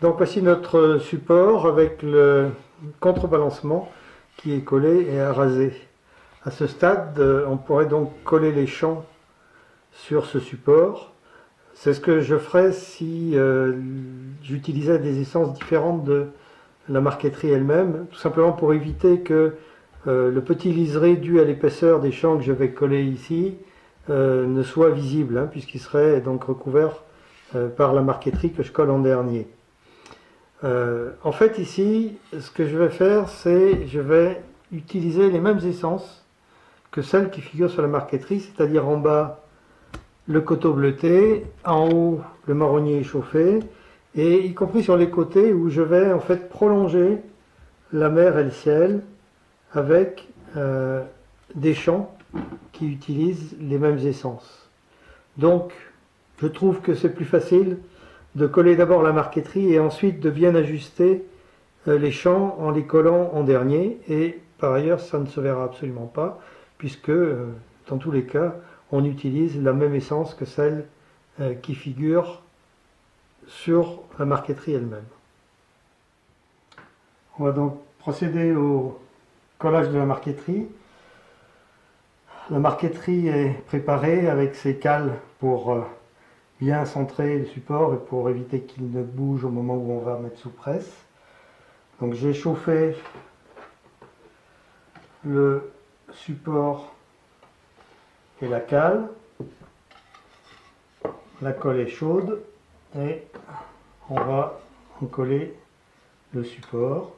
Donc voici notre support avec le contrebalancement qui est collé et arasé. À ce stade, on pourrait donc coller les champs sur ce support. C'est ce que je ferais si j'utilisais des essences différentes de la marqueterie elle-même, tout simplement pour éviter que le petit liseré dû à l'épaisseur des champs que je vais coller ici ne soit visible, hein, puisqu'il serait donc recouvert par la marqueterie que je colle en dernier. En fait ici, ce que je vais faire, c'est je vais utiliser les mêmes essences que celles qui figurent sur la marqueterie, c'est-à-dire en bas le coteau bleuté, en haut le marronnier échauffé, et y compris sur les côtés où je vais en fait prolonger la mer et le ciel avec des champs qui utilisent les mêmes essences. Donc je trouve que c'est plus facile de coller d'abord la marqueterie et ensuite de bien ajuster les champs en les collant en dernier, et par ailleurs ça ne se verra absolument pas puisque dans tous les cas on utilise la même essence que celle qui figure sur la marqueterie elle-même. On va donc procéder au collage de la marqueterie. La marqueterie est préparée avec ses cales pour bien centrer le support et pour éviter qu'il ne bouge au moment où on va mettre sous presse. Donc j'ai chauffé le support et la cale. La colle est chaude et on va en coller le support.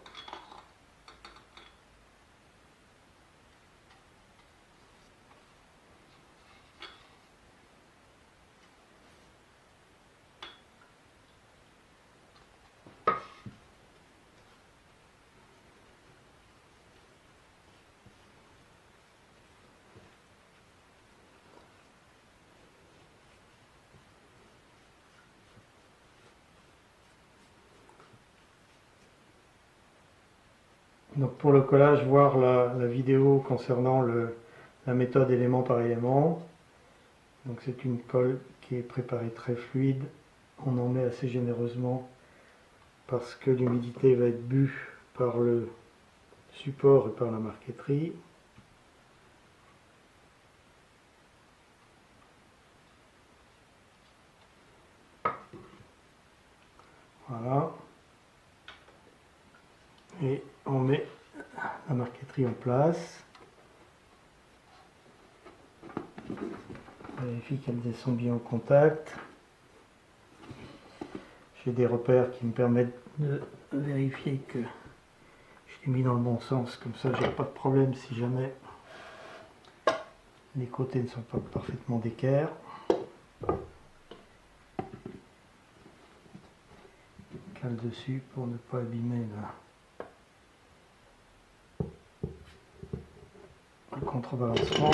Donc pour le collage, voir la vidéo concernant la méthode élément par élément. Donc c'est une colle qui est préparée très fluide. On en met assez généreusement parce que l'humidité va être bue par le support et par la marqueterie. Voilà. Et on met la marqueterie en place. On vérifie qu'elles sont bien en contact. J'ai des repères qui me permettent de vérifier que je l'ai mis dans le bon sens, comme ça j'ai pas de problème si jamais les côtés ne sont pas parfaitement d'équerre. Cale dessus pour ne pas abîmer le contrebalancement.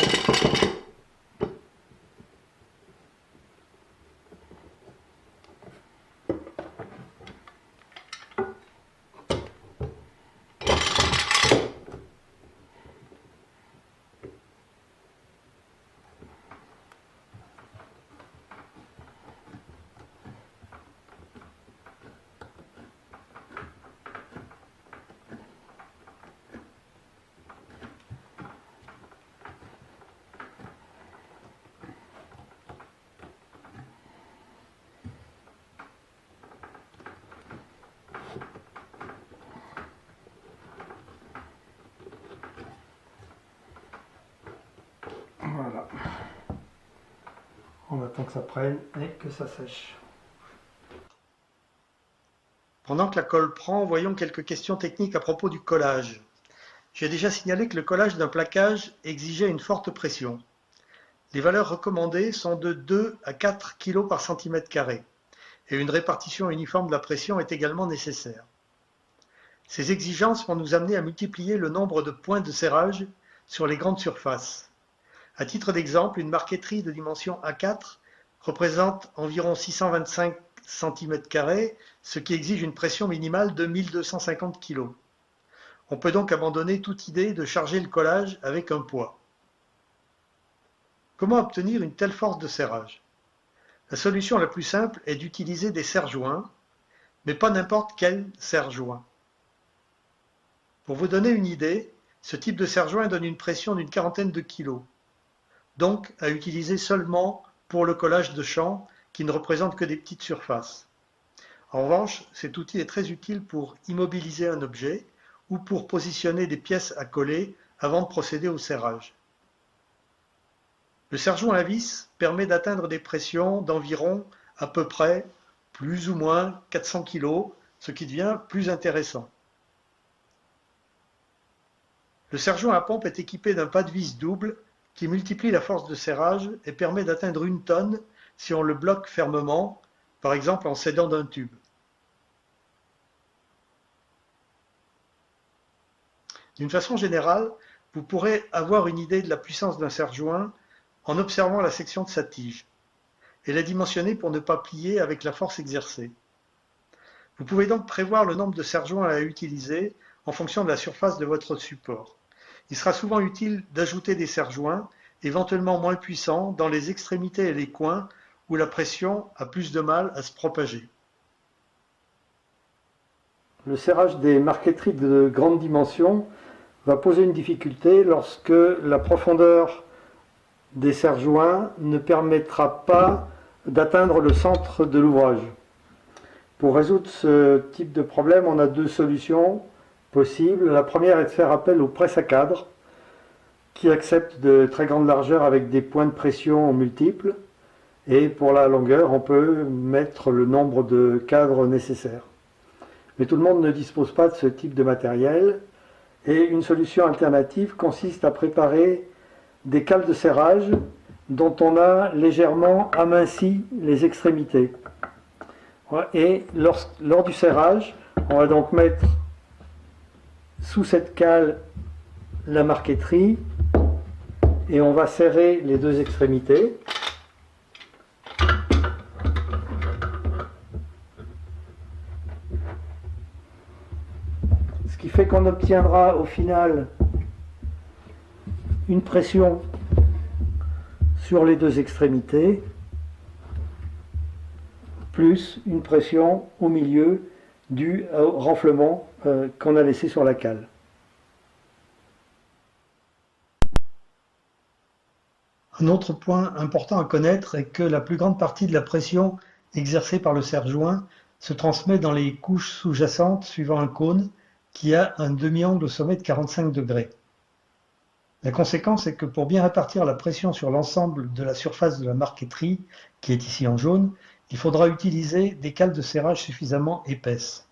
Voilà. On attend que ça prenne et que ça sèche. Pendant que la colle prend, voyons quelques questions techniques à propos du collage. J'ai déjà signalé que le collage d'un plaquage exigeait une forte pression. Les valeurs recommandées sont de 2 à 4 kg par cm², et une répartition uniforme de la pression est également nécessaire. Ces exigences vont nous amener à multiplier le nombre de points de serrage sur les grandes surfaces. À titre d'exemple, une marqueterie de dimension A4 représente environ 625 cm², ce qui exige une pression minimale de 1250 kg. On peut donc abandonner toute idée de charger le collage avec un poids. Comment obtenir une telle force de serrage? La solution la plus simple est d'utiliser des serre-joints. mais pas n'importe quel serre-joint. Pour vous donner une idée, ce type de serre-joint donne une pression d'une quarantaine de kilos, donc à utiliser seulement pour le collage de champs qui ne représentent que des petites surfaces. En revanche, cet outil est très utile pour immobiliser un objet ou pour positionner des pièces à coller avant de procéder au serrage. Le serre-joint à vis permet d'atteindre des pressions d'environ à peu près plus ou moins 400 kg, ce qui devient plus intéressant. Le serre-joint à pompe est équipé d'un pas de vis double qui multiplie la force de serrage et permet d'atteindre 1 tonne si on le bloque fermement, par exemple en s'aidant d'un tube. D'une façon générale, vous pourrez avoir une idée de la puissance d'un serre-joint en observant la section de sa tige. Elle est dimensionnée pour ne pas plier avec la force exercée. Vous pouvez donc prévoir le nombre de serre-joints à utiliser en fonction de la surface de votre support. Il sera souvent utile d'ajouter des serre-joints, éventuellement moins puissants, dans les extrémités et les coins où la pression a plus de mal à se propager. Le serrage des marqueteries de grande dimension va poser une difficulté lorsque la profondeur des serre-joints ne permettra pas d'atteindre le centre de l'ouvrage. Pour résoudre ce type de problème, on a deux solutions possibles. La première est de faire appel aux presses à cadre qui acceptent de très grandes largeurs avec des points de pression multiples. Et pour la longueur, on peut mettre le nombre de cadres nécessaires. Mais tout le monde ne dispose pas de ce type de matériel. Et une solution alternative consiste à préparer des cales de serrage dont on a légèrement aminci les extrémités. Et lors du serrage, on va donc mettre sous cette cale la marqueterie et on va serrer les deux extrémités. Ce qui fait qu'on obtiendra au final une pression sur les deux extrémités plus une pression au milieu due au renflement qu'on a laissé sur la cale. Un autre point important à connaître est que la plus grande partie de la pression exercée par le serre-joint se transmet dans les couches sous-jacentes suivant un cône qui a un demi-angle au sommet de 45 degrés. La conséquence est que pour bien répartir la pression sur l'ensemble de la surface de la marqueterie, qui est ici en jaune, il faudra utiliser des cales de serrage suffisamment épaisses.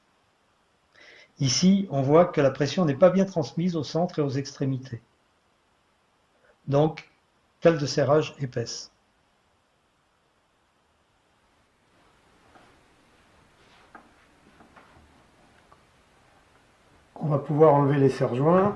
Ici, on voit que la pression n'est pas bien transmise au centre et aux extrémités. Donc, cales de serrage épaisses. On va pouvoir enlever les serre-joints.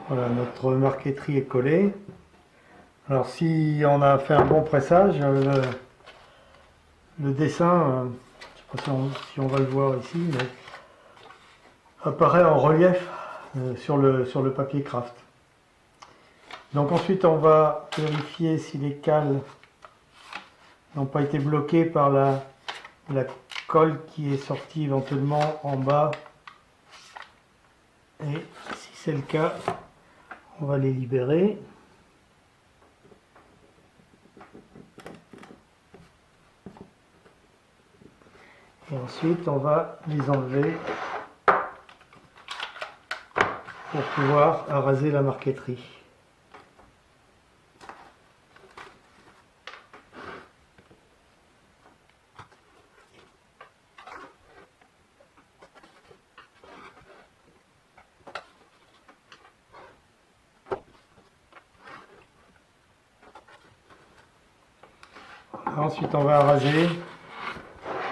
Voilà, notre marqueterie est collée. Alors si on a fait un bon pressage, le dessin, je ne sais pas si on va le voir ici, mais apparaît en relief sur le papier craft. Donc ensuite on va vérifier si les cales n'ont pas été bloquées par la colle qui est sortie éventuellement en bas. Et si c'est le cas, on va les libérer. Et ensuite, on va les enlever pour pouvoir araser la marqueterie. Ensuite, on va araser.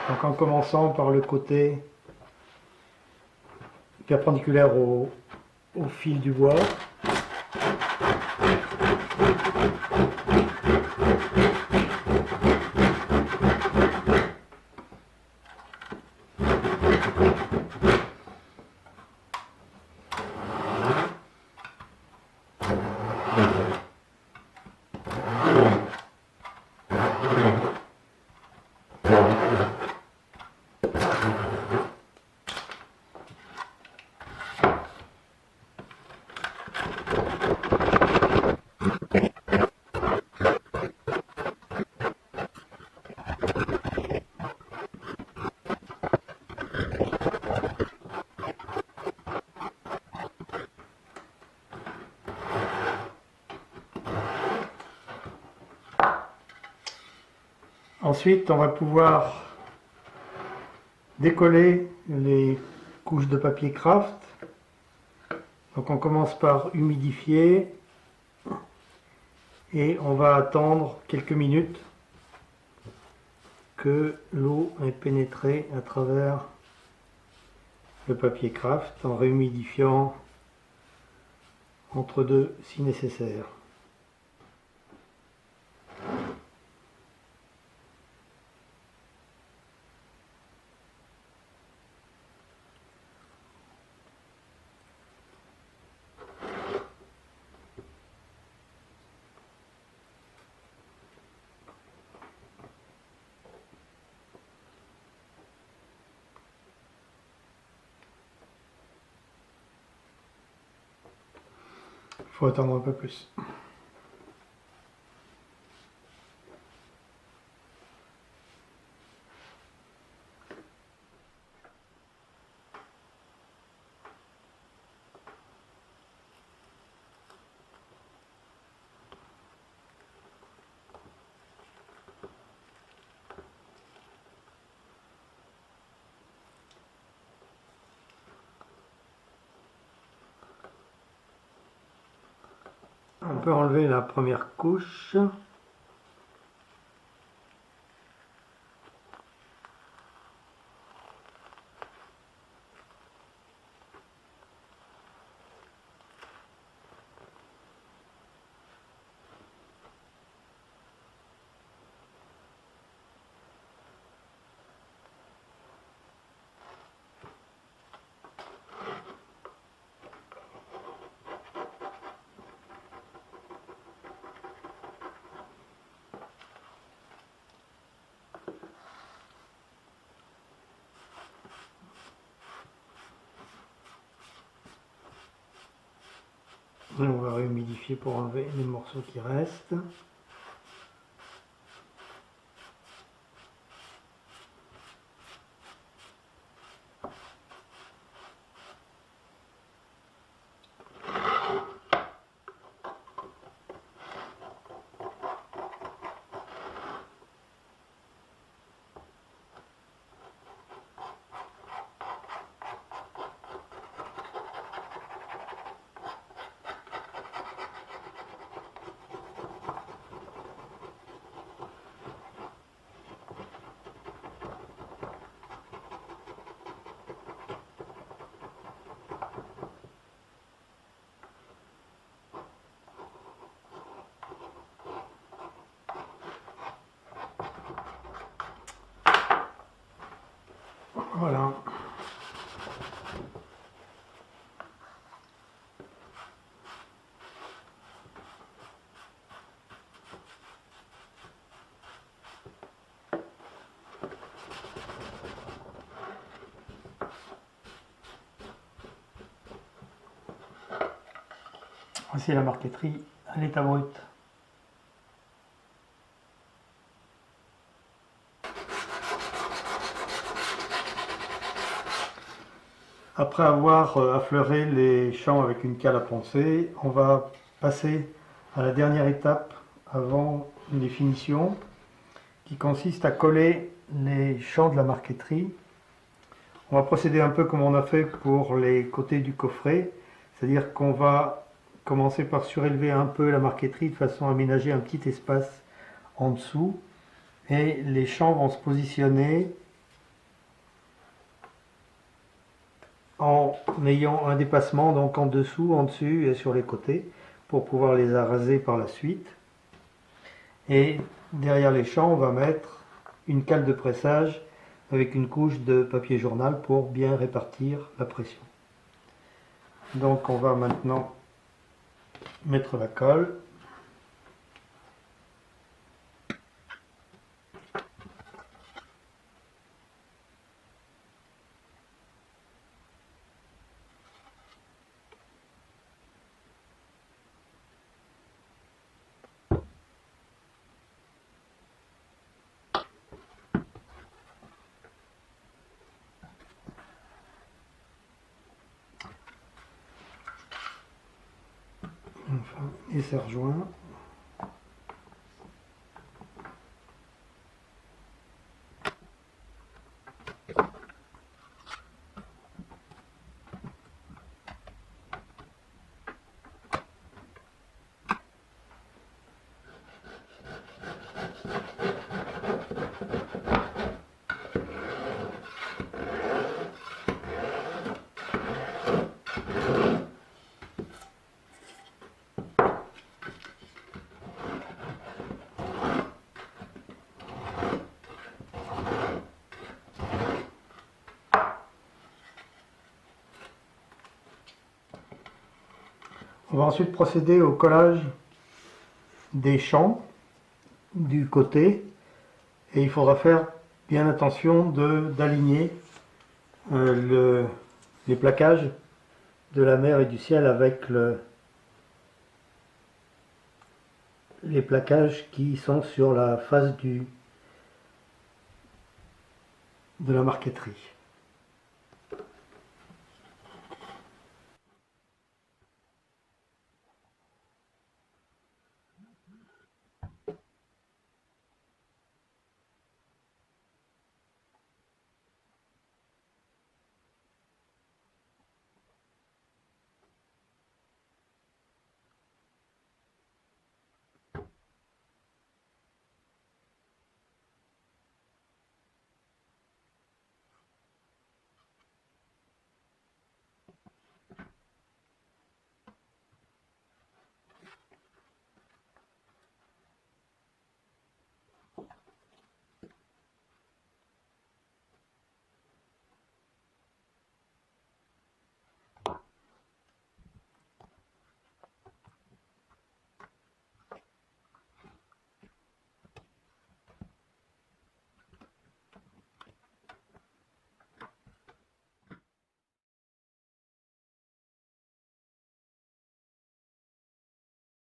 Donc en commençant par le côté perpendiculaire au fil du bois. Ensuite, on va pouvoir décoller les couches de papier craft. Donc on commence par humidifier et on va attendre quelques minutes que l'eau ait pénétré à travers le papier craft en réhumidifiant entre deux si nécessaire. Il faut attendre un peu plus. On peut enlever la première couche. Et on va réhumidifier pour enlever les morceaux qui restent. Voilà. Voici la marqueterie à l'état brut. Après avoir affleuré les champs avec une cale à poncer, on va passer à la dernière étape avant les finitions, qui consiste à coller les champs de la marqueterie. On va procéder un peu comme on a fait pour les côtés du coffret, c'est-à-dire qu'on va commencer par surélever un peu la marqueterie de façon à aménager un petit espace en dessous, et les champs vont se positionner en ayant un dépassement donc en dessous, en dessus et sur les côtés pour pouvoir les araser par la suite. Et derrière les champs, on va mettre une cale de pressage avec une couche de papier journal pour bien répartir la pression. Donc on va maintenant mettre la colle. Enfin, et ça rejoint. On va ensuite procéder au collage des champs du côté et il faudra faire bien attention d'aligner les plaquages de la mer et du ciel avec les plaquages qui sont sur la face de la marqueterie.